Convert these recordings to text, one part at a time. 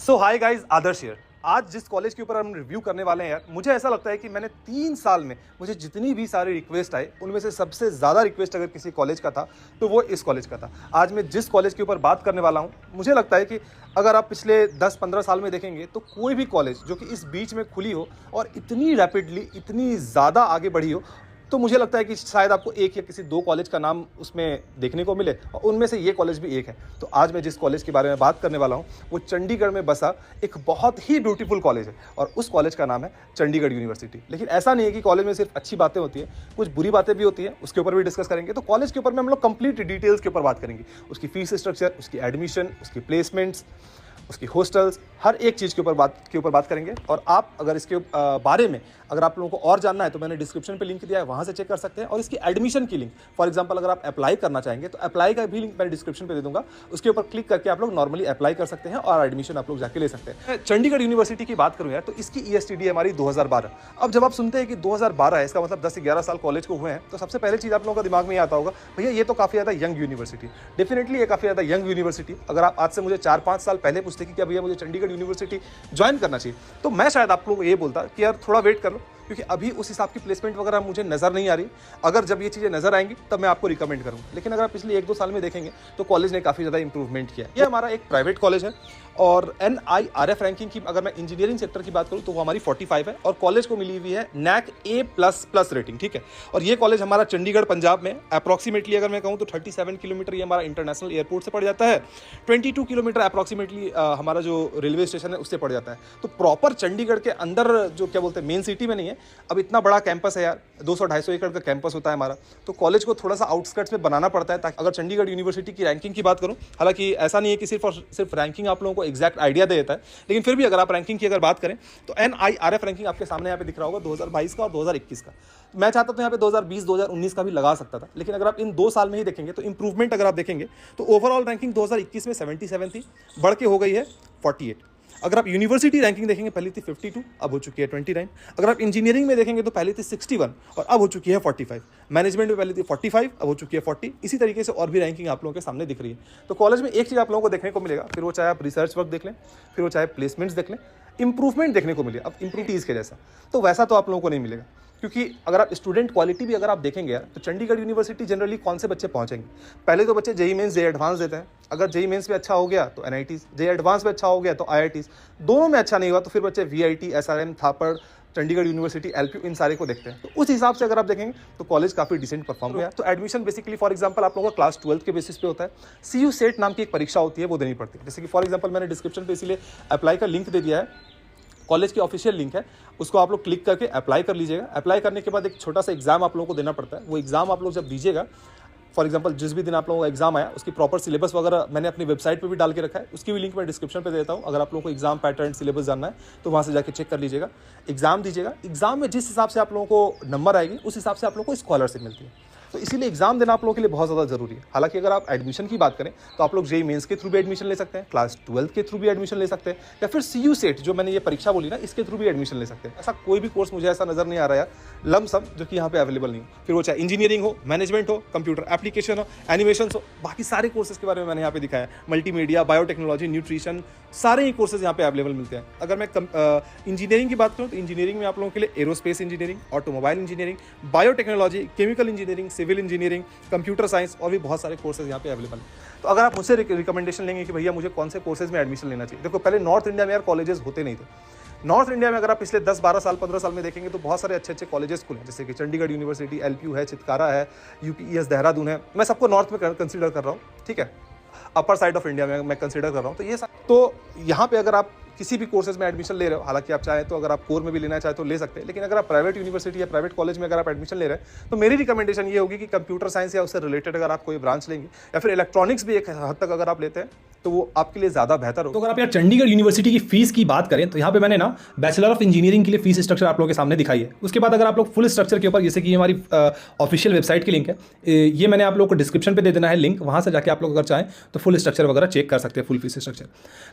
So hi guys, Adarsh here. आज जिस college के ऊपर हम रिव्यू करने वाले हैं यार, मुझे ऐसा लगता है कि मैंने 3 साल में मुझे जितनी भी सारी रिक्वेस्ट आई उनमें से सबसे ज़्यादा रिक्वेस्ट अगर किसी कॉलेज का था तो वो इस कॉलेज का था। आज मैं जिस कॉलेज के ऊपर बात करने वाला हूँ, मुझे लगता है कि अगर आप पिछले 10-15 साल में देखेंगे तो कोई भी कॉलेज जो कि इस बीच में खुली हो और इतनी रैपिडली इतनी ज़्यादा आगे बढ़ी हो, तो मुझे लगता है कि शायद आपको एक या किसी 2 कॉलेज का नाम उसमें देखने को मिले और उनमें से ये कॉलेज भी एक है। तो आज मैं जिस कॉलेज के बारे में बात करने वाला हूँ वो चंडीगढ़ में बसा एक बहुत ही ब्यूटीफुल कॉलेज है और उस कॉलेज का नाम है चंडीगढ़ यूनिवर्सिटी। लेकिन ऐसा नहीं है कि कॉलेज में सिर्फ अच्छी बातें होती हैं, कुछ बुरी बातें भी होती हैं, उसके ऊपर भी डिस्कस करेंगे। तो कॉलेज के ऊपर में हम लोग कंप्लीट डिटेल्स के ऊपर बात करेंगे, उसकी फीस स्ट्रक्चर, उसकी एडमिशन, उसकी प्लेसमेंट्स, उसकी हॉस्टल्स, हर एक चीज़ के ऊपर बात करेंगे। और आप अगर इसके बारे में अगर आप लोगों को और जानना है तो मैंने डिस्क्रिप्शन पे लिंक दिया है, वहाँ से चेक कर सकते हैं। और इसकी एडमिशन की लिंक, फॉर एग्जांपल अगर आप अप्लाई करना चाहेंगे तो अप्लाई का भी लिंक मैं डिस्क्रिप्शन पे दे दूंगा, उसके ऊपर क्लिक करके आप लोग नॉर्मली अप्लाई कर सकते हैं और एडमिशन आप लोग जाके ले सकते हैं। चंडीगढ़ यूनिवर्सिटी की बात करूँ यार तो इसकी ESTD हमारी 2012। अब जब आप सुनते हैं कि 2012 है, इसका मतलब 10 से 11 साल कॉलेज को हुए हैं, तो सबसे पहले चीज़ आप लोगों का दिमाग में ये आता होगा, भैया ये तो काफ़ी ज़्यादा यंग यूनिवर्सिटी। डेफिनेटली ये काफ़ी ज़्यादा यंग यूनिवर्सिटी। अगर आप आज से मुझे 4-5 साल पहले पूछते कि क्या भैया मुझे चंडीगढ़ यूनिवर्सिटी ज्वाइन करना चाहिए, तो मैं शायद आप लोगों को ये बोलता कि यार थोड़ा वेट कर लो, क्योंकि अभी उस हिसाब की प्लेसमेंट वगैरह मुझे नज़र नहीं आ रही। अगर जब ये चीज़ें नज़र आएंगी तब मैं आपको रिकमेंड करूँगा। लेकिन अगर आप पिछले 1-2 साल में देखेंगे तो कॉलेज ने काफ़ी ज़्यादा इंप्रूवमेंट किया है। ये हमारा एक प्राइवेट कॉलेज है और NIRF रैंकिंग की अगर मैं इंजीनियरिंग सेक्टर की बात करूँ तो वो हमारी 45 है और कॉलेज को मिली हुई है NAC A++ रेटिंग, ठीक है। और ये कॉलेज हमारा चंडीगढ़ पंजाब में अप्रॉक्सीमेटली अगर मैं कहूँ तो 37 किलोमीटर ये हमारा इंटरनेशनल एयरपोर्ट से पड़ जाता है, 22 किलोमीटर अप्रॉक्सीमेटली हमारा जो रेलवे स्टेशन है उससे पड़ जाता है। तो प्रॉपर चंडीगढ़ के अंदर जो क्या बोलते हैं मेन सिटी में नहीं है। अब इतना बड़ा कैंपस है यार, 200-250 एकड़ का कैंपस होता है हमारा, तो कॉलेज को थोड़ा सा आउटस्कर्ट्स में बनाना पड़ता है। ताकि अगर चंडीगढ़ यूनिवर्सिटी की रैंकिंग की बात करूं, हालांकि ऐसा नहीं है कि सिर्फ और सिर्फ रैंकिंग आप लोगों को एग्जैक्ट आइडिया दे देता है, लेकिन फिर भी अगर आप रैंकिंग की अगर बात करें तो NIRF रैंकिंग आपके सामने यहाँ पे दिख रहा होगा 2022 का और 2021 का। मैं चाहता तो यहाँ पे 2020-2019 का भी लगा सकता था, लेकिन अगर आप इन 2 साल में ही देखेंगे तो इंप्रूवमेंट अगर आप देखेंगे तो ओवरऑल रैंकिंग 2021 में 77 थी, बढ़ के हो गई है 48। अगर आप यूनिवर्सिटी रैंकिंग देखेंगे पहले थी 52, अब हो चुकी है 29। अगर आप इंजीनियरिंग में देखेंगे तो पहले थी 61 और अब हो चुकी है 45। मैनेजमेंट में पहले थी 45, अब हो चुकी है 40। इसी तरीके से और भी रैंकिंग आप लोगों के सामने दिख रही है। तो कॉलेज में एक चीज़ आप लोगों को देखने को मिलेगा, फिर वो चाहे आप रिसर्च वर्क देख लें, फिर वो चाहे प्लेसमेंट्स देख लें, इंप्रूवमेंट देखने को मिले। अब इंप्रूवमेंट के जैसा तो वैसा तो आप लोगों को नहीं मिलेगा, क्योंकि अगर आप स्टूडेंट क्वालिटी भी अगर आप देखेंगे यार तो चंडीगढ़ यूनिवर्सिटी जनरली कौन से बच्चे पहुंचेंगे। पहले तो बच्चे जेई मेंस, जेई एडवांस देते हैं। अगर जेई मेंस में अच्छा हो गया तो NITs, जेई एडवांस में अच्छा हो गया तो IITs, दोनों में अच्छा नहीं हुआ तो फिर बच्चे VIT, SRM, Thapar, Chandigarh university, LPU, इन सारे को देखते हैं। तो उस हिसाब से अगर आप देखेंगे तो कॉलेज काफी डिसेंट परफॉर्म हुआ। तो एडमिशन बेसिकली फॉर एग्जांपल आप लोगों का क्लास 12 के बेसिस पे होता है। CU सेट नाम की एक परीक्षा होती है, वो देनी पड़ती है। जैसे कि फॉर एग्जाम्पल मैंने डिस्क्रिप्शन पे इसीलिए अप्लाई का लिंक दे दिया है, कॉलेज की ऑफिशियल लिंक है, उसको आप लोग क्लिक करके अप्लाई कर लीजिएगा। अप्लाई करने के बाद एक छोटा सा एग्जाम आप लोगों को देना पड़ता है। वो एग्जाम आप लोग जब दीजिएगा, फॉर एग्जांपल जिस भी दिन आप लोगों का एग्जाम आया उसकी प्रॉपर सिलेबस वगैरह मैंने अपनी वेबसाइट पे भी डाल के रखा है, उसकी भी लिंक मैं डिस्क्रिप्शन पे देता हूँ। अगर आप लोगों को एग्जाम पैटर्न, सिलेबस जानना है तो वहाँ से जाके चेक कर लीजिएगा। एग्जाम दीजिएगा, एग्जाम में जिस हिसाब से आप लोगों को नंबर आएगी उस हिसाब से आप लोगों को स्कॉलरशिप मिलती है। तो इसीलिए एग्जाम देना आप लोगों के लिए बहुत ज़्यादा जरूरी है। हालांकि अगर आप एडमिशन की बात करें तो आप लोग जेई मेंस के थ्रू भी एडमिशन ले सकते हैं, क्लास 12 के थ्रू भी एडमिशन ले सकते हैं, या फिर CU सेट जो मैंने ये परीक्षा बोली ना इसके थ्रू भी एडमिशन ले सकते हैं। ऐसा कोई भी कोर्स मुझे ऐसा नजर नहीं आ रहा है लमसम जो कि यहाँ पे अवेलेबल नहीं हो। फिर वो चाहे इंजीनियरिंग हो, मैनेजमेंट हो, कंप्यूटर एप्लीकेशन हो, एनिमेशन हो, बाकी सारे कोर्सेज के बारे में मैंने यहाँ पे दिखाया है। मल्टीमीडिया, बायोटेक्नोलॉजी, न्यूट्रिशन, सारे ही कोर्सेज यहाँ पे अवेलेबल मिलते हैं। अगर मैं इंजीनियरिंग की बात करूँ तो इंजीनियरिंग में आप लोगों के लिए aerospace engineering, automobile engineering, biotechnology, chemical engineering, civil engineering, computer science और भी बहुत सारे कोर्सेज यहाँ पे अवेलेबल हैं। तो अगर आप मुझसे रिकमेंडेशन लेंगे कि भैया मुझे कौन से कोर्सेज में एडमिशन लेना चाहिए, देखो पहले नॉर्थ इंडिया में यार कॉलेजेस होते नहीं थे। नॉर्थ इंडिया में अगर आप पिछले 10-12 साल, 15 साल में देखेंगे तो बहुत सारे अच्छे अच्छे कॉलेजेस खुले हैं, जैसे कि चंडीगढ़ यूनिवर्सिटी, LPU है, चितकारा है, UPES देहरादून है। मैं सबको नॉर्थ में कंसिडर कर रहा हूँ, ठीक है, अपर साइड ऑफ इंडिया में मैं कंसिडर कर रहा हूँ। तो यहाँ पे अगर आप किसी भी कोर्सेज में एडमिशन ले रहे हो, हालांकि आप चाहें तो अगर आप कोर में भी लेना चाहे तो ले सकते हैं, लेकिन अगर आप प्राइवेट यूनिवर्सिटी या प्राइवेट कॉलेज में अगर आप एडमिशन ले रहे हैं तो मेरी रिकमेंडेशन ये होगी कि कंप्यूटर साइंस या उससे रिलेटेड अगर आप कोई ब्रांच लेंगे, या फिर इलेक्ट्रॉनिक्स भी एक हद तक अगर आप लेते हैं तो वो आपके लिए ज़्यादा बेहतर हो। तो अगर आप यार चंडीगढ़ यूनिवर्सिटी की फीस की बात करें तो यहाँ पे मैंने ना बैचलर ऑफ इंजीनियरिंग के लिए फीस स्ट्रक्चर आप लोगों के सामने दिखाई है। उसके बाद अगर आप लोग फुल स्ट्रक्चर के ऊपर, जैसे कि ये हमारी ऑफिशियल वेबसाइट की लिंक है, ये मैंने आप लोगों को डिस्क्रिप्शन पे दे देना है लिंक, वहाँ से जाके आप लोग अगर चाहें तो फुल स्ट्रक्चर वगैरह चेक कर सकते हैं, फुल फीस स्ट्रक्चर।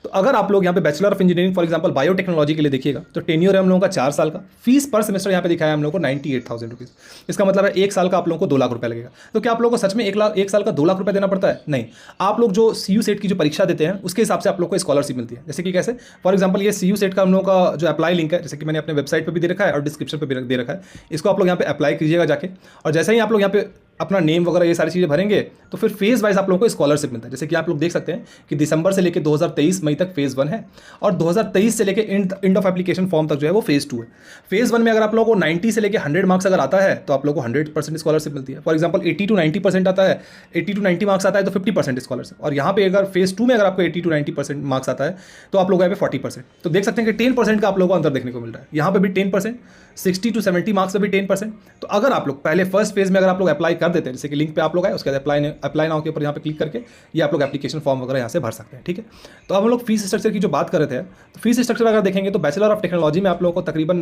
तो अगर आप लोग यहाँ पे bachelor of engineering for example biotechnology के लिए देखिएगा तो टेन्योर है हम लोगों का 4 साल का। फीस पर सेमेस्टर यहाँ पे दिखाया है हम लोगों को 98,000 रुपीज़। इसका मतलब है 1 साल का आप लोगों को 2 लाख रुपये लगेगा। तो क्या आप लोगों को सच में 1 साल का 2 लाख रुपये देना पड़ता है? नहीं। आप लोग जो CU सेट की जो परीक्षा परीक्षा देते हैं उसके हिसाब से आप लोग को स्कॉलरशिप मिलती है। जैसे कि कैसे, फॉर एग्जांपल ये CU सेट का हम लोगों का जो अप्लाई लिंक है, जैसे कि मैंने अपने वेबसाइट पे भी दे रखा है और डिस्क्रिप्शन पे भी दे रखा है, इसको आप लोग यहाँ पे अप्लाई कीजिएगा जाके, और जैसे ही आप लोग यहाँ पे अपना नेम वगैरह ये सारी चीज़ें भरेंगे तो फिर फेज़ वाइज आप लोगों को स्कॉलरशिप मिलता है। जैसे कि आप लोग देख सकते हैं कि दिसंबर से लेकर 2023 मई तक फेज़ 1 है, और 2023 से लेकर एंड ऑफ एप्लीकेशन फॉर्म तक जो है वो फेज़ 2 है। फेज़ 1 में अगर आप लोगों को 90 से लेकर 100 मार्क्स अगर आता है तो आप लोगों को 100% स्कॉलरशिप मिलती है। फॉर एग्जाम्पल 80 to 90% आता है, 80 to 90 मार्क्स आता है तो 50% स्कॉलरशिप, और यहाँ पे अगर फेज़ 2 में अगर आपको 80 to 90% मार्क्स आता है तो आप लोग यहाँ पे 40%। तो देख सकते हैं कि 10% का आप लोगों को अंतर देखने को मिल रहा है। यहाँ पे भी 10%, 60 to 70 मार्क्स पे भी 10%। तो अगर आप लोग पहले फर्स्ट फेज में अगर आप लोग अप्लाई कर देते हैं, जैसे कि लिंक पे आप लोग आए, उसके बाद अप्लाई नाउ के ऊपर यहाँ पे क्लिक करके ये आप लोग एप्लीकेशन फॉर्म वगैरह यहाँ से भर सकते हैं, ठीक है। तो अब हम लोग फीस स्ट्रक्चर की जो बात कर रहे थे, तो फीस स्ट्रक्चर अगर देखेंगे तो बैचलर ऑफ टेक्नोलॉजी में आप लोगों को तकरीबन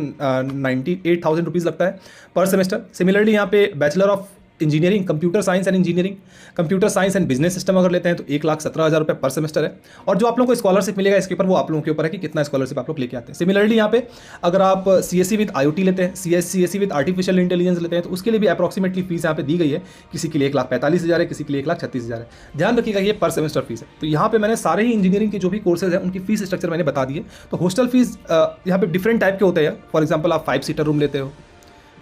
98,000 रुपीज़ लगता है पर सेमेस्टर। सिमिलरली यहाँ पे bachelor of engineering, computer science and engineering, computer science and business system अगर लेते हैं तो 1,17,000 रुपये पर सेमेस्टर है। और जो आप लोगों को स्कॉलरशिप मिलेगा इसके ऊपर वो आप लोगों के ऊपर है कि कितना स्कॉलरशिप आप लोग लेके आते हैं। सिमिलरली यहाँ पे अगर आप CSE विद IoT लेते हैं, CSE विद आर्टिफिशियल इंटेलिजेंस लेते हैं तो उसके लिए भी अप्रॉक्सीमेटली फीस यहाँ पे दी गई है। किसी के लिए 1,45,000 है, किसी के लिए 1,36,000 है। ध्यान रखिएगा ये पर सेमेस्टर फीस है। तो यहाँ पे मैंने सारे ही इंजीनियरिंग के जो भी कोर्सेज हैं उनकी फीस स्ट्रक्चर मैंने बता दिए। तो हॉस्टल फीस यहाँ पे डिफरेंट टाइप के होते हैं। फॉर एग्जाम्पल आप 5 सीटर रूम लेते हो,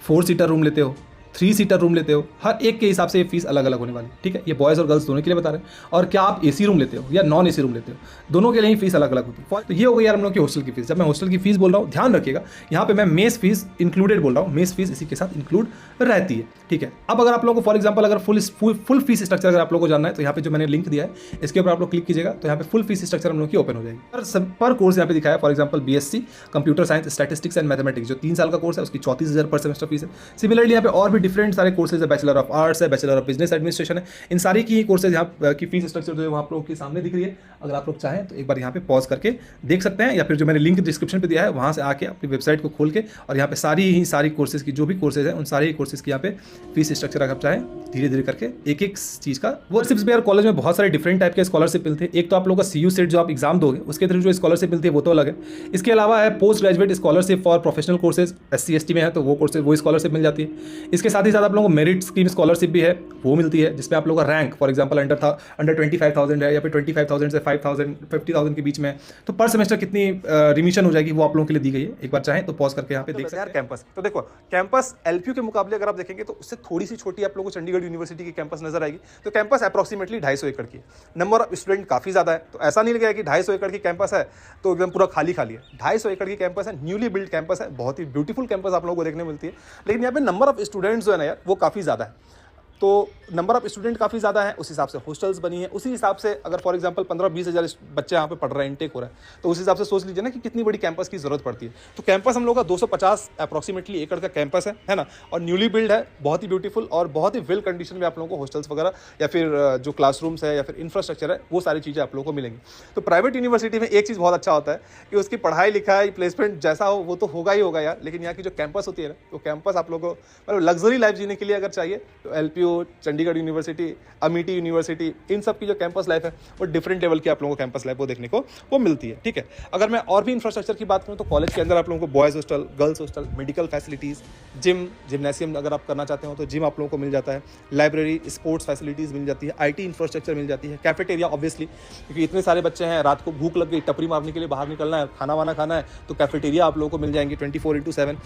4 सीटर रूम लेते हो, 3 सीटर रूम लेते हो, हर एक के हिसाब से ये फीस अलग अलग होने वाली है, ठीक है। ये बॉयज़ और गर्ल्स दोनों के लिए बता रहे हैं। और क्या आप AC रूम लेते हो या नॉन AC रूम लेते हो, दोनों के लिए ही फीस अलग अलग होती है। तो ये हो गई यार हम लोग की हॉस्टल की फीस। जब मैं हॉस्टल की फीस बोल रहा हूँ ध्यान रखिएगा यहाँ पे मैं मेस फीस इंक्लूडेड बोल रहा हूँ, मेस फीस इसी के साथ इंक्लूड रहती है, ठीक है। अब अगर आप लोगों को फॉर एग्जाम्पल अगर फुल फीस स्ट्रक्चर अगर आप लोगों को जानना है तो यहाँ पे जो मैंने लिंक दिया है इसके ऊपर आप लोग क्लिक कीजिएगा तो यहाँ पे फुल फीस स्ट्रक्चर हम लोग की ओपन हो जाएगी। पर कोर्स यहाँ पे दिखाया, for example BSc computer science statistics and mathematics जो 3 साल का कोर्स है उसकी 34,000 पर सेमेस्टर फीस है। सिमिलरली यहाँ पे और भी डिफरेंट सारे कोर्सेज है, बैचलर ऑफ आर्ट्स है, बैचलर ऑफ बिजनेस एडमिनिस्ट्रेशन है, इन सारी की कोर्सेज यहाँ की फीस स्ट्रक्चर जो है वो आप लोगों के सामने दिख रही है। अगर आप लोग चाहें तो एक बार यहाँ पे पॉज करके देख सकते हैं, या फिर जो मैंने लिंक डिस्क्रिप्शन पे दिया है वहाँ से आके अपनी वेबसाइट को खोल के और यहाँ पे सारी कोर्सेज की जो भी कोर्सेज हैं उन सारे कोर्सेज की यहाँ पे फीस स्ट्रक्चर अगर आप चाहें धीरे धीरे करके एक चीज़ का वो स्कॉलरशिप्स भी यार कॉलेज में बहुत सारे डिफरेंट टाइप के स्कॉलरशिप मिलते हैं। एक तो आप लोगों का CU सेट जो आप एग्जाम दोगे उसके थ्रू जो स्कॉलरशिप मिलती है वो तो अलग है। इसके अलावा है post graduate scholarship for professional courses, SC ST में है तो वो स्कॉलरशिप मिल जाती है। इसके साथ ही साथ आप लोगों को मेरिट स्कीम स्कॉलरशिप भी है वो मिलती है, जिसमें आप लोगों का रैंक फॉर एग्जाम्पल अंडर 25,000 है या फिर 25,000 से 5,000 50,000 के बीच में, तो पर सेमेस्टर कितनी रिमिशन हो जाएगी वो आप लोगों के लिए दी गई है। एक बार चाहें तो पॉज करके यहाँ पे देख सकते हैं। कैंपस तो देखो, कैंपस LPU के मुकाबले अगर आप देखेंगे तो उससे थोड़ी सी छोटी आप लोगों को चंडीगढ़ यूनिवर्सिटी की कैंपस नजर आएगी। तो कैंपस अप्रॉक्सीमेटली 250 एकड़ की है। नंबर ऑफ स्टूडेंट काफी ज्यादा है, तो ऐसा नहीं लगेगा कि 250 एकड़ की कैंपस है तो एकदम पूरा खाली खाली है। 250 एकड़ की कैंपस है, न्यूली बिल्ड कैंपस है, बहुत ही ब्यूटीफुल कैंपस आप लोगों को देखने मिलती है। लेकिन यहाँ पे नंबर ऑफ स्टूडेंट्स जो है ना यार वो काफी ज्यादा है। तो नंबर ऑफ स्टूडेंट काफ़ी ज़्यादा है, उस हिसाब से हॉस्टल्स बनी है, उसी हिसाब से अगर फॉर एग्जांपल 15-20 हज़ार बच्चे यहाँ पे पढ़ रहे हैं, इनटेक हो रहा है, तो उस हिसाब से सोच लीजिए ना कि कितनी बड़ी कैंपस की ज़रूरत पड़ती है। तो कैंपस हम लोग का 250 अप्रॉक्सीमेटली एकड़ का कैंपस है ना, और न्यूली बिल्ड है, बहुत ही ब्यूटीफुल और बहुत ही वेल कंडीशन में आप लोगों को हॉस्टल्स वगैरह या फिर जो क्लासरूम्स है या फिर इंफ्रास्ट्रक्चर है वो सारी चीज़ें आप लोगों को मिलेंगी। तो प्राइवेट यूनिवर्सिटी में एक चीज़ बहुत अच्छा होता है कि उसकी पढ़ाई लिखाई प्लेसमेंट जैसा हो वो तो होगा ही होगा यार, लेकिन यहाँ की जो कैंपस होती है ना, तो कैंपस आप लोगों को मतलब लग्जरी लाइफ जीने के लिए अगर चाहिए तो LPU, Chandigarh university, Amethi university, इन सब की जो कैंपस लाइफ है वो डिफरेंट लेवल की आप लोगों को कैंपस लाइफ वो देखने को वो मिलती है, ठीक है। अगर मैं और भी इंफ्रास्ट्रक्चर की बात करूँ तो कॉलेज के अंदर आप लोगों को boys hostel, girls hostel, medical facilities, gymnasium अगर आप करना चाहते हो तो जिम आप लोगों को मिल जाता है, लाइब्रेरी, स्पोर्ट्स फैसिलिटीज़ मिल जाती है, IT इंफ्रास्ट्रक्चर मिल जाती है, कैफेटेरिया ऑब्वियसली क्योंकि इतने सारे बच्चे हैं, रात को भूख लग गई, टपरी मारने के लिए बाहर निकलना है, खाना वाना खाना है, तो कैफेटेरिया आप लोगों को मिल जाएंगे 24/7।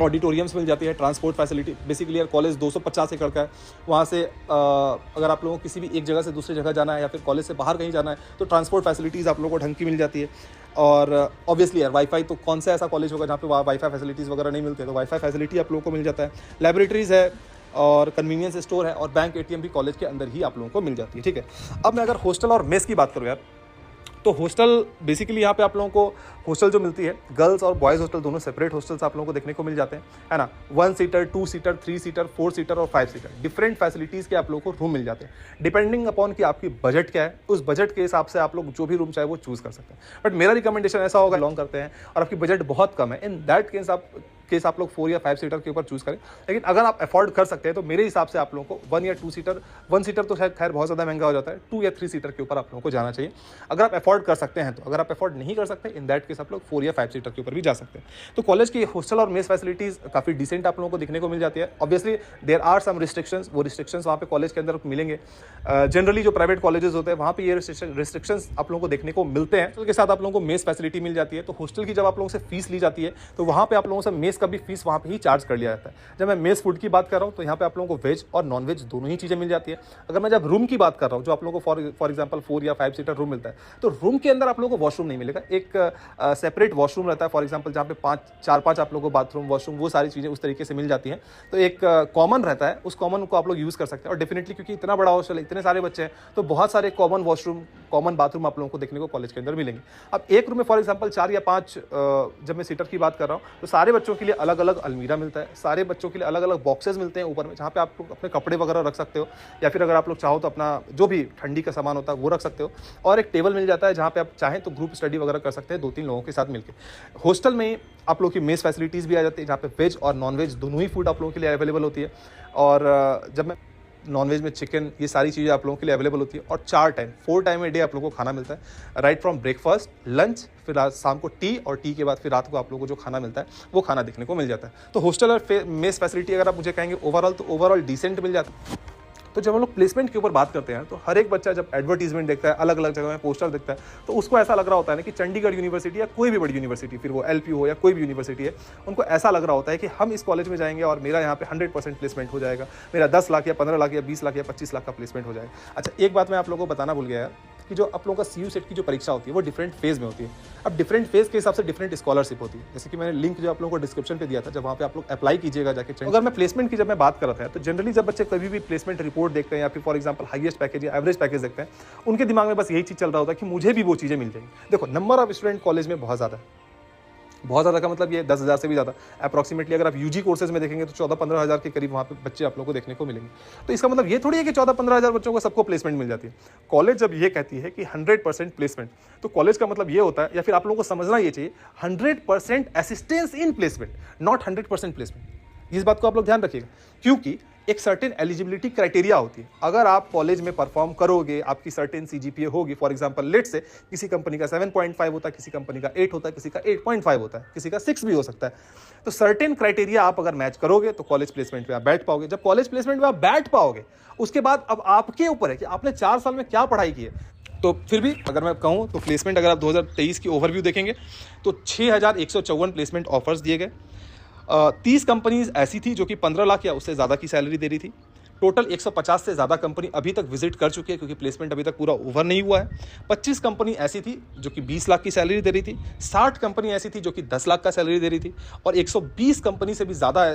ऑडिटोरियम्स मिल जाती है, ट्रांसपोर्ट फैसिलिटी, बेसिकली यार कॉलेज 250 एकड़ का है, वहाँ से अगर आप लोगों को किसी भी एक जगह से दूसरी जगह जाना है या फिर कॉलेज से बाहर कहीं जाना है तो ट्रांसपोर्ट फैसिलिटीज़ आप लोगों को ढंग की मिल जाती है। और ऑब्वियसली यार वाईफाई, तो कौन सा ऐसा कॉलेज होगा जहाँ पे वाईफाई फैसिलिटीज़ वगैरह नहीं मिलते, तो वाईफाई फैसिलिटी आप लोगों को मिल जाता है, लैबोरेटरीज़ है और कन्वीनियंस स्टोर है और बैंक ATM भी कॉलेज के अंदर ही आप लोगों को मिल जाती है, ठीक है। अब मैं अगर हॉस्टल और मेस की बात करूँ यार, तो हॉस्टल बेसिकली यहाँ पे आप लोगों को हॉस्टल जो मिलती है, गर्ल्स और बॉयज़ हॉस्टल दोनों सेपरेट हॉस्टल्स आप लोगों को देखने को मिल जाते हैं, है ना। 1 सीटर, 2 सीटर, 3 सीटर, 4 सीटर और 5 सीटर, डिफरेंट फैसिलिटीज़ के आप लोगों को रूम मिल जाते हैं, डिपेंडिंग अपॉन कि आपकी बजट क्या है, उस बजट के हिसाब से आप लोग जो भी रूम चाहे वो चूज़ कर सकते हैं। बट मेरा रिकमेंडेशन ऐसा होगा, लॉन्ग करते हैं और आपकी बजट बहुत कम है, इन दैट केस आप केस आप लोग 4 या 5 सीटर के ऊपर चूज करें। लेकिन अगर आप अफोर्ड कर सकते हैं तो मेरे हिसाब से आप लोगों को 1 या 2 सीटर, 1 सीटर तो शायद खैर बहुत ज़्यादा महंगा हो जाता है, 2 या 3 सीटर के ऊपर आप लोगों को जाना चाहिए अगर आप अफोर्ड कर सकते हैं तो। अगर आप अफोर्ड नहीं कर सकते, इन दैट केस आप लोग 4 या 5 सीटर के ऊपर भी जा सकते हैं। तो कॉलेज की हॉस्टल और मेस फैसिलिटीज़ काफ़ी डिसेंट आप लोगों को देखने को मिल जाती है। Obviously there are some restrictions, वो रिस्ट्रिक्शंस वहाँ पे कॉलेज के अंदर मिलेंगे। जनरली जो प्राइवेट कॉलेजेस होते हैं वहाँ पे ये रिस्ट्रिक्शंस आप लोगों को देखने को मिलते हैं। उसके साथ आप लोगों को मेस फैसिलिटी मिल जाती है। तो हॉस्टल की जब आप लोगों से फीस ली जाती है तो वहाँ पे आप लोगों से मेस का भी फीस वहाँ पे ही चार्ज कर लिया जाता है। जब मैं मेस फूड की बात कर रहा हूँ तो यहाँ पे आप लोगों को वेज और नॉन वेज दोनों ही चीज़ें मिल जाती है। अगर मैं जब रूम की बात कर रहा हूँ, जो आप लोगों को फॉर एग्जाम्पल 4 या 5 सीटर रूम मिलता है, तो रूम के अंदर आप लोगों को वॉशरूम नहीं मिलेगा। एक सेपरेट वॉशरूम रहता है, फॉर एग्जाम्पल जहाँ पे 4-5 आप लोगों को बाथरूम, वॉशरूम, वो सारी चीज़ें उस तरीके से मिल जाती हैं। तो एक कॉमन रहता है, उस कॉमन को आप लोग यूज़ कर सकते हैं। और डेफिनेटली क्योंकि इतना बड़ा हॉस्टल है, इतने सारे बच्चे हैं, तो बहुत सारे कॉमन वॉशरूम, कॉमन बाथरूम आप लोगों को देखने को कॉलेज के अंदर मिलेंगे। अब एक रूम में फॉर एग्जाम्पल 4 या 5 जब मैं सीटर की बात कर रहा हूँ तो सारे बच्चों के लिए अलग अलग अलमीरा मिलता है, सारे बच्चों के लिए अलग अलग बॉक्सेस मिलते हैं ऊपर में, जहाँ पे आप लोग अपने कपड़े वगैरह रख सकते हो, या फिर अगर आप लोग चाहो तो अपना जो भी ठंडी का सामान होता है वो रख सकते हो। और एक टेबल मिल जाता है जहाँ पे आप चाहें तो ग्रुप स्टडी वगैरह कर सकते हैं 2-3 लोगों के साथ मिलकर। हॉस्टल में आप लोग की मेस फैसिलिटीज़ भी आ जाती है, जहाँ पे वेज और नॉन वेज दोनों ही फूड आप लोगों के लिए अवेलेबल होती है। और जब मैं नॉन वेज में चिकन, ये सारी चीज़ें आप लोगों के लिए अवेलेबल होती है। और 4 टाइम ए डे आप लोगों को खाना मिलता है, राइट फ्रॉम ब्रेकफास्ट, लंच, फिर शाम को टी, और टी के बाद फिर रात को आप लोगों को जो खाना मिलता है वो खाना देखने को मिल जाता है। तो हॉस्टल और मेस फैसिलिटी अगर आप मुझे कहेंगे ओवरऑल, तो ओवरऑल डिसेंट मिल जाता है। तो जब हम लोग प्लेसमेंट के ऊपर बात करते हैं तो हर एक बच्चा जब एडवर्टीजमेंट देखता है, अलग अलग जगह में पोस्टर देखता है, तो उसको ऐसा लग रहा होता है ना कि चंडीगढ़ यूनिवर्सिटी या कोई भी बड़ी यूनिवर्सिटी, फिर वो एलपी हो या कोई भी यूनिवर्सिटी है, उनको ऐसा लग रहा होता है कि हम इस कॉलेज में जाएंगे और मेरा यहाँ पे 100% प्लेसमेंट हो जाएगा, मेरा 10 लाख या 15 लाख या 20 लाख या 25 लाख का प्लेसमेंट हो जाएगा। अच्छा, एक बात मैं आप लोगों को बताना भूल गया यार कि जो आप लोगों का CU सेट की जो परीक्षा होती है वो डिफरेंट फेज में होती है। अब डिफरेंट फेज के हिसाब से डिफरेंट स्कॉलरशिप होती है। जैसे कि मैंने लिंक जो आप लोगों को डिस्क्रिप्शन पे दिया था, जब वहाँ पे आप लोग अप्लाई कीजिएगा जाके। अगर मैं प्लेसमेंट की जब मैं बात कर रहा था तो जनरली जब बच्चे कभी भी प्लेसमेंट रिपोर्ट देखते हैं या फिर फॉर एग्जाम्पल हाईएस्ट पैकेज या एवरेज पैकेज देखते हैं, उनके दिमाग में बस यही चीज़ चल रहा होता है कि मुझे भी वो चीज़ें मिल जाएंगी। देखो, नंबर ऑफ स्टूडेंट कॉलेज में बहुत ज़्यादा है, बहुत ज़्यादा का मतलब ये 10,000 से भी ज़्यादा अप्रॉक्सीमेटली। अगर आप यूजी कोर्सेज में देखेंगे तो 14-15 हज़ार के करीब वहाँ पे बच्चे आप लोगों को देखने को मिलेंगे। तो इसका मतलब ये थोड़ी है कि 14-15 हज़ार बच्चों को सबको प्लेसमेंट मिल जाती है। कॉलेज जब ये कहती है कि 100% प्लेसमेंट, तो कॉलेज का मतलब ये होता है, या फिर आप लोगों को समझना ये चाहिए, 100% assistance in placement, not 100% placement. इस बात को आप लोग ध्यान रखिएगा, क्योंकि एक सर्टेन एलिजिबिलिटी क्राइटेरिया होती है। अगर आप कॉलेज में परफॉर्म करोगे, आपकी सर्टेन CGPA होगी, फॉर एग्जांपल लेट से किसी कंपनी का 7.5 होता है, किसी कंपनी का 8 होता है, किसी का 8.5 होता है, किसी का 6 भी हो सकता है। तो सर्टेन क्राइटेरिया आप अगर मैच करोगे तो कॉलेज प्लेसमेंट में आप बैठ पाओगे। जब कॉलेज प्लेसमेंट में आप बैठ पाओगे, उसके बाद अब आपके ऊपर है कि आपने 4 साल में क्या पढ़ाई की है। तो फिर भी अगर मैं कहूँ तो प्लेसमेंट अगर आप 2023 की ओवरव्यू देखेंगे तो 6,154 प्लेसमेंट ऑफर्स दिए गए। 30 कंपनीज ऐसी थी जो कि 15 लाख या उससे ज़्यादा की सैलरी दे रही थी। टोटल 150 से ज़्यादा कंपनी अभी तक विजिट कर चुकी है, क्योंकि प्लेसमेंट अभी तक पूरा ओवर नहीं हुआ है। 25 कंपनी ऐसी थी जो कि 20 लाख की सैलरी दे रही थी। 60 कंपनी ऐसी थी जो कि 10 लाख का सैलरी दे रही थी। और 120 कंपनी से भी ज़्यादा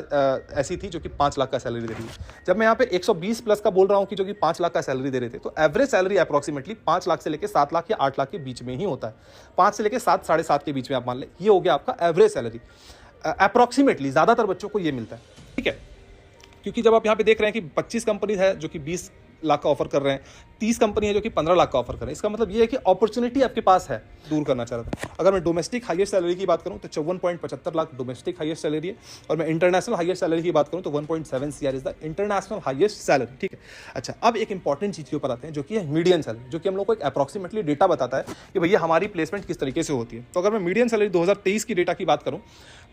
ऐसी थी जो कि 5 लाख का सैलरी दे रही थी। जब मैं यहाँ पे 120 प्लस का बोल रहा हूँ कि जो कि 5 लाख का सैलरी दे रहे थे, तो एवरेज सैलरी अप्रॉक्सीमेटली 5 लाख से लेकर 7 लाख या 8 लाख के बीच में ही होता है। 5 से लेकर 7, 7.5 के बीच में आप मान लें, ये हो गया आपका एवरेज सैलरी। अप्रॉक्सीमेटली ज़्यादातर बच्चों को ये मिलता है, ठीक है। क्योंकि जब आप यहाँ पे देख रहे हैं कि 25 कंपनी है जो कि 20 लाख का ऑफर कर रहे हैं, 30 कंपनी है जो कि 15 लाख का ऑफर कर रहे हैं, इसका मतलब ये है कि अपॉर्चुनिटी आपके पास है। दूर करना चाह रहा था। अगर मैं डोमेस्टिक हाईएस्ट सैलरी की बात करूं तो 54.75 लाख डोमेस्टिक हाईएस्ट सैलरी है, और मैं इंटरनेशनल हाईएस्ट सैलरी की बात करूं तो 1.7 CR is the international highest salary, ठीक है। अच्छा, अब एक इंपॉर्टेंट चीज़ के ऊपर आते हैं जो कि है मीडियन सैलरी, जो कि हम लोग को एक अप्रॉक्सीमेटली डेटा बताता है कि भैया हमारी प्लेसमेंट किस तरीके से होती है। तो अगर मैं मीडियन सैलरी 2023 की डेटा की बात करूँ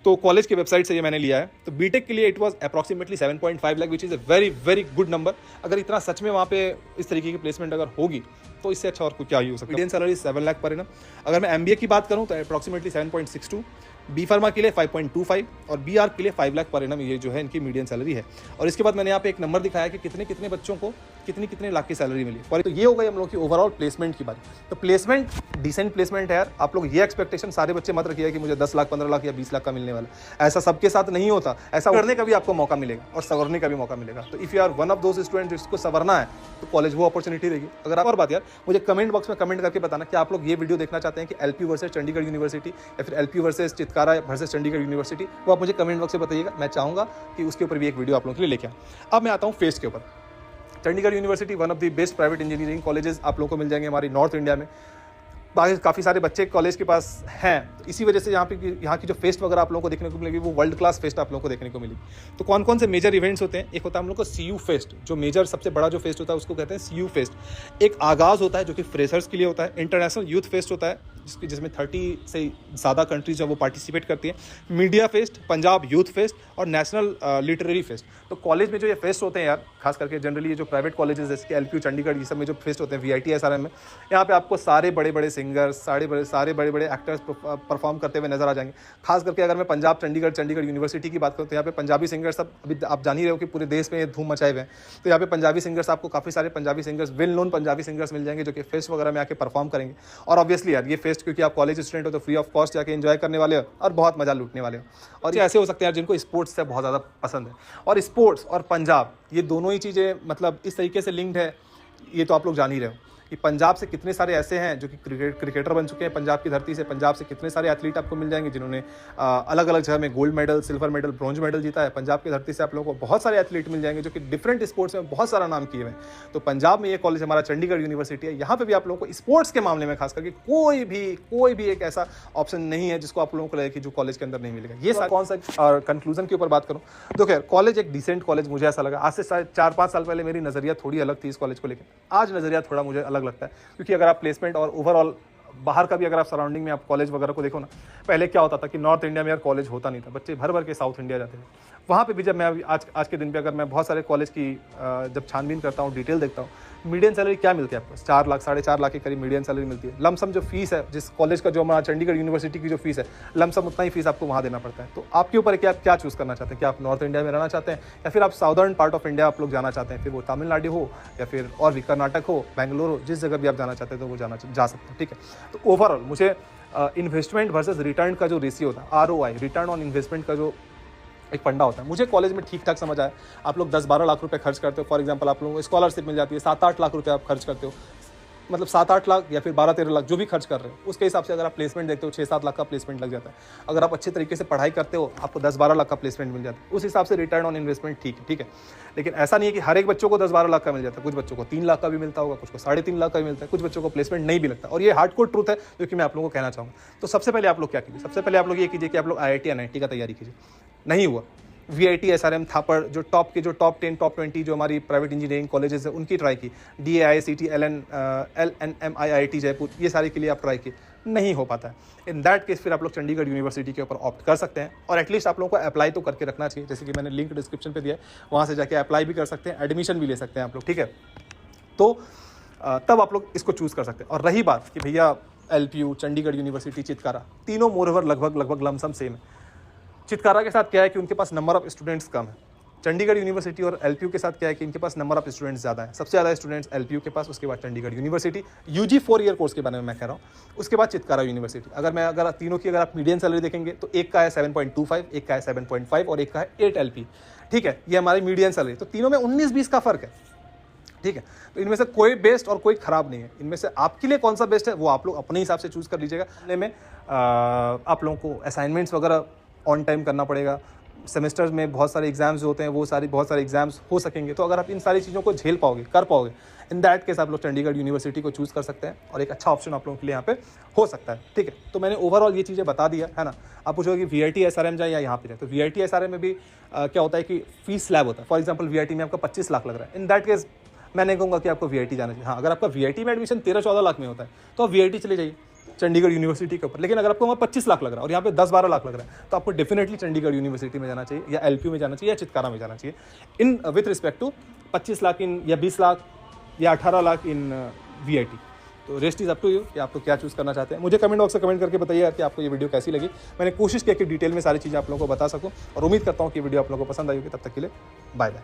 तो कॉलेज के वेबसाइट से ये मैंने लिया है। तो बीटेक के लिए it was approximately 7.5 lakh, which is a very very good number. अगर इतना सच में वहाँ पे इस तरीके की प्लेसमेंट अगर होगी तो इससे अच्छा और कुछ क्या ही हो सकता है। Median salary 7 lakh per annum. अगर मैं MBA की बात करूँ तो अप्रॉक्सीमेटली 7.62, बी फार्मा के लिए 5.25 और BR के लिए 5 लाख पर एनम, ये जो है इनकी मीडियन सैलरी है। और इसके बाद मैंने यहाँ पे एक नंबर दिखाया कि कितने कितने बच्चों को कितने लाख की सैलरी मिली। और तो ये हो गई हम लोग की ओवरऑल प्लेसमेंट की बात। तो प्लेसमेंट डिसेंट प्लेसमेंट है यार। आप लोग ये एक्सपेक्टेशन सारे बच्चे मत रखिए कि मुझे 10 लाख 15 लाख या 20 लाख का मिलने वाला। ऐसा सबके साथ नहीं होता। ऐसा करने का भी आपको मौका मिलेगा और संवरने का भी मौका मिलेगा। तो if you are one of those student जिसको संवरना है तो कॉलेज वो अपॉर्चुनिटी देगी। अगर आप और बात यार मुझे कमेंट बॉक्स में कमेंट करके बताना कि आप लोग ये वीडियो देखना चाहते हैं कि LP वर्सेस चंडीगढ़ यूनिवर्सिटी या फिर LP versus Chitkara versus Chandigarh university, वो आप मुझे कमेंट बॉक्स में बताइएगा। मैं चाहूँगा कि उसके ऊपर भी एक वीडियो आप लोगों के लिए लेके आऊँ। अब मैं आता हूँ फेस के ऊपर। Chandigarh university one of the best private engineering colleges आप लोगों को मिल जाएंगे हमारी नॉर्थ इंडिया में। बाकी काफ़ी सारे बच्चे कॉलेज के पास हैं, तो इसी वजह से यहाँ की जो फेस्ट वगैरह आप लोगों को देखने को मिलेगी वो वर्ल्ड क्लास फेस्ट आप लोगों को देखने को मिलेगी। तो कौन कौन से मेजर इवेंट्स होते हैं, एक होता है हम लोग को CU फेस्ट, जो मेजर सबसे बड़ा जो फेस्ट होता है उसको कहते हैं CU फेस्ट। एक आगाज़ होता है जो कि फ्रेशर्स के लिए होता है। इंटरनेशनल यूथ फेस्ट होता है जिसमें 30 से ज़्यादा कंट्रीज जो वो पार्टिसिपेट करती हैं। Media fest, Punjab youth fest और नेशनल लिटरेरी फेस्ट। तो कॉलेज में जो ये फेस्ट होते हैं यार, खास करके जनरली ये जो प्राइवेट कॉलेजेस जैसे कि LPU चंडीगढ़, ये सब में जो फेस्ट होते हैं VIT SRM में, यहाँ पे आपको सारे बड़े बड़े सिंगर्स, सारे बड़े बड़े एक्टर्स परफॉर्म करते हुए नजर आ जाएंगे। खास करके अगर मैं पंजाब चंडीगढ़ यूनिवर्सिटी की बात करूँ तो यहाँ पे पंजाबी सिंगर्स सब, अभी आप जान ही रहे हो कि पूरे देश में धूम मचाए हुए हैं। तो यहाँ पे पंजाबी सिंगर्स, आपको काफ़ी सारे Punjabi singers, well known Punjabi singers मिल जाएंगे जो कि फेस्ट वगैरह में आके परफॉर्म करेंगे। और ऑब्वियसली यार ये फेस्ट, क्योंकि आप कॉलेज स्टूडेंट हो तो फ्री ऑफ कॉस्ट जाके एंजॉय करने वाले हो और बहुत मजा लूटने वाले हो। और ये ऐसे हो सकते हैं यार जिनको स्पोर्ट्स से बहुत ज़्यादा पसंद है, और स्पोर्ट्स और पंजाब ये दोनों ही चीज़ें मतलब इस तरीके से लिंक्ड है, ये तो आप लोग जान ही रहे हो कि पंजाब से कितने सारे ऐसे हैं जो कि क्रिकेटर बन चुके हैं। पंजाब की धरती से पंजाब से कितने सारे एथलीट आपको मिल जाएंगे जिन्होंने अलग अलग जगह में gold medal, silver medal, bronze medal जीता है। पंजाब की धरती से आप लोगों को बहुत सारे एथलीट मिल जाएंगे जो कि डिफरेंट स्पोर्ट्स में बहुत सारा नाम किए हुए हैं। तो पंजाब में ये कॉलेज हमारा चंडीगढ़ यूनिवर्सिटी है, यहाँ पर भी आप लोगों को स्पोर्ट्स के मामले में खास करके कोई भी एक ऐसा ऑप्शन नहीं है जिसको आप लोगों को लगे कि जो कॉलेज के अंदर नहीं मिलेगा। ये कौन सा, और कंक्लूजन के ऊपर बात करूँ तो खैर कॉलेज एक डिसेंट कॉलेज मुझे ऐसा लगा। आज से 4-5 साल पहले मेरी नज़रिया थोड़ी अलग थी इस कॉलेज को लेकर, आज नज़रिया थोड़ा मुझे अलग लगता है। क्योंकि अगर आप प्लेसमेंट और ओवरऑल बाहर का भी अगर आप सराउंडिंग में आप कॉलेज वगैरह को देखो ना, पहले क्या होता था कि नॉर्थ इंडिया में यार कॉलेज होता नहीं था, बच्चे भर भर के साउथ इंडिया जाते थे। वहाँ पे भी जब मैं आज के दिन पे अगर मैं बहुत सारे कॉलेज की जब छानबीन करता हूँ, डिटेल देखता हूँ, मीडियन सैलरी क्या मिलती है आपको, 4 लाख 4.5 लाख के करीब मीडियन सैलरी मिलती है। लमसम जो फीस है जिस कॉलेज का, जो हमारा चंडीगढ़ यूनिवर्सिटी की जो फीस है, लमसम उतना ही फीस आपको वहाँ देना पड़ता है। तो आपके ऊपर है कि आप क्या चूज़ करना चाहते हैं, क्या आप नॉर्थ इंडिया में रहना चाहते हैं या फिर आप साउदर्न पार्ट ऑफ इंडिया आप लोग जाना चाहते हैं, फिर वो तमिलनाडु हो या फिर और भी कर्नाटक हो, बेंगलोर हो, जिस जगह भी आप जाना चाहते हैं तो वो जा सकते हैं। ठीक है, तो ओवरऑल मुझे इन्वेस्टमेंट वर्सेस रिटर्न का जो रेशियो होता है, ROI, रिटर्न ऑन इन्वेस्टमेंट का जो एक फंडा होता है, मुझे कॉलेज में ठीक ठाक समझ आया। आप लोग 10-12 लाख रुपए खर्च करते हो, फॉर एग्जांपल आप लोगों को स्कॉलरशिप मिल जाती है, 7-8 लाख रुपए आप खर्च करते हो, मतलब 7-8 लाख या फिर 12-13 लाख जो भी खर्च कर रहे हो, उसके हिसाब से अगर आप प्लेसमेंट देखते हो 6-7 लाख का प्लेसमेंट लग जाता है। अगर आप अच्छे तरीके से पढ़ाई करते हो आपको 10-12 लाख का प्लेसमेंट मिल जाता है। उस हिसाब से रिटर्न ऑन इन्वेस्टमेंट ठीक है। लेकिन ऐसा नहीं है कि हर एक बच्चों को 10-12 लाख का मिल जाता है, कुछ बच्चों को 3 लाख का भी मिलता होगा, कुछ को 3.5 लाख का भी मिलता है, कुछ बच्चों को प्लेसमेंट नहीं भी लगता। और ये हार्डकोर ट्रूथ है जो कि मैं आप लोगों को कहना चाहूँगा। तो सबसे पहले आप लोग क्या कीजिए, सबसे पहले आप लोग ये कीजिए कि आप लोग IIT NIT का तैयारी कीजिए। नहीं हुआ, VIT SRM थापड़ जो टॉप 10 टॉप 20 जो हमारी प्राइवेट इंजीनियरिंग कॉलेजेस है उनकी ट्राई की, DAICT LNM IIT जयपुर, ये सारी के लिए आप ट्राई की, नहीं हो पाता है। इन दैट केस फिर आप लोग चंडीगढ़ यूनिवर्सिटी के ऊपर ऑप्ट कर सकते हैं और एटलीस्ट आप लोगों को अप्लाई तो करके रखना चाहिए। जैसे कि मैंने लिंक डिस्क्रिप्शन पे दिया है, वहाँ से जाके अप्लाई भी कर सकते हैं, एडमिशन भी ले सकते हैं आप लोग। ठीक है, तो तब आप लोग इसको चूज़ कर सकते हैं। और रही बात कि भैया LPU, चंडीगढ़ यूनिवर्सिटी, चितकारा, तीनों मोरओवर लगभग लमसम सेम है। चितकारा के साथ क्या है कि उनके पास नंबर ऑफ स्टूडेंट्स कम है, चंडीगढ़ यूनिवर्सिटी और LPU के साथ क्या है कि इनके पास नंबर ऑफ स्टूडेंट्स ज़्यादा है। सबसे ज़्यादा स्टूडेंट्स LPU के पास, उसके बाद Chandigarh university, UG 4 year course के बारे में मैं कह रहा हूँ, उसके बाद चितकारा यूनिवर्सिटी। अगर तीनों की अगर आप मीडियन सैलरी देखेंगे तो एक का है 7.25, एक का है 7.5 और एक का है 8 LP। ठीक है, ये हमारी मीडियन सैलरी। तो तीनों में 19-20 का फ़र्क है। ठीक है, तो इनमें से कोई बेस्ट और कोई ख़राब नहीं है। इनमें से आपके लिए कौन सा बेस्ट है वो आप लोग अपने हिसाब से चूज़ कर लीजिएगा। में आप लोगों को असाइनमेंट्स वगैरह ऑन टाइम करना पड़ेगा। सेमेस्टर्स में बहुत सारे एग्जाम्स जो होते हैं वो बहुत सारे एग्जाम्स हो सकेंगे। तो अगर आप इन सारी चीज़ों को झेल पाओगे, कर पाओगे, इन दैट केस आप लोग चंडीगढ़ यूनिवर्सिटी को चूज़ कर सकते हैं और एक अच्छा ऑप्शन आप लोगों के लिए यहाँ पे हो सकता है। ठीक है, तो मैंने ओवरऑल ये चीज़ें बता दिया है ना। आप पूछोगे कि VIT SRM जाए या यहाँ पे जाए, तो VIT SRM में भी क्या होता है कि फीस स्लैब होता है। फॉर एग्जाम्पल VIT में आपका 25 लाख लग रहा है, इन दैट केस मैं नहीं कहूँगा कि आपको VIT जाना चाहिए। हाँ, अगर आपका VIT में एडमिशन 13-14 लाख में होता है तो आप VIT चले जाइए चंडीगढ़ यूनिवर्सिटी के ऊपर। लेकिन अगर आपको वहाँ 25 लाख लग रहा है और यहाँ पे 10-12 लाख लग रहा है तो आपको डेफिनेटली चंडीगढ़ यूनिवर्सिटी में जाना चाहिए या LPU में जाना चाहिए या चितकारा में जाना चाहिए, in with respect to 25 lakh in या 20 लाख या 18 लाख इन VIT। तो rest is up to you कि आप लोग क्या चूज़ करना चाहते हैं। मुझे कमेंट बॉक्स में कमेंट करके बताइए यार कि आपको ये वीडियो कैसी लगी। मैंने कोशिश की कि डिटेल में सारी चीज़ें आप लोगों को बता सकूँ और उम्मीद करता हूँ कि वीडियो आप लोगों को पसंद आई होगी। तब तक के लिए बाय बाय।